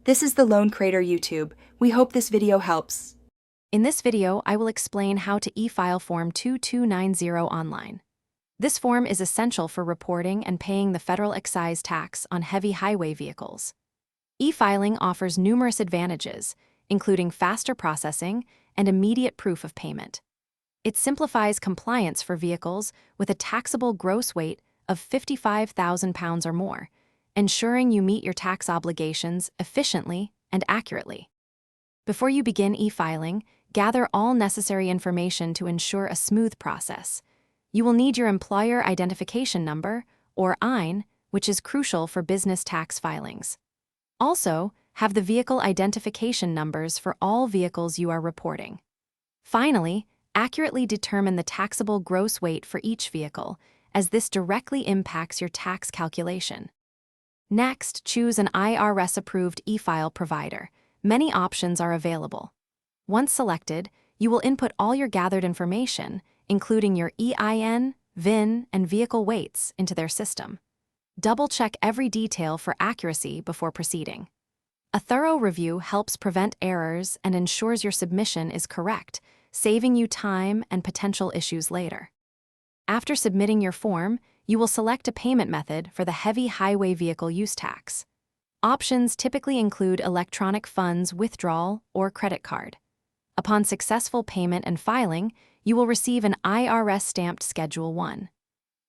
This is the Loan Creator YouTube. We hope this video helps. In this video, I will explain how to e-file Form 2290 online. This form is essential for reporting and paying the federal excise tax on heavy highway vehicles. E-filing offers numerous advantages, including faster processing and immediate proof of payment. It simplifies compliance for vehicles with a taxable gross weight of 55,000 pounds or more, ensuring you meet your tax obligations efficiently and accurately. Before you begin e-filing, gather all necessary information to ensure a smooth process. You will need your Employer Identification Number, or EIN, which is crucial for business tax filings. Also, have the vehicle identification numbers for all vehicles you are reporting. Finally, accurately determine the taxable gross weight for each vehicle, as this directly impacts your tax calculation. Next, choose an IRS-approved e-file provider. Many options are available. Once selected, you will input all your gathered information, including your EIN, VIN, and vehicle weights, into their system. Double-check every detail for accuracy before proceeding. A thorough review helps prevent errors and ensures your submission is correct, saving you time and potential issues later. After submitting your form, you will select a payment method for the heavy highway vehicle use tax. Options typically include electronic funds withdrawal or credit card. Upon successful payment and filing, you will receive an IRS-stamped Schedule 1.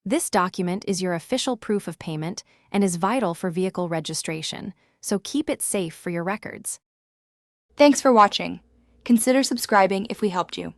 This document is your official proof of payment and is vital for vehicle registration, so keep it safe for your records. Thanks for watching. Consider subscribing if we helped you.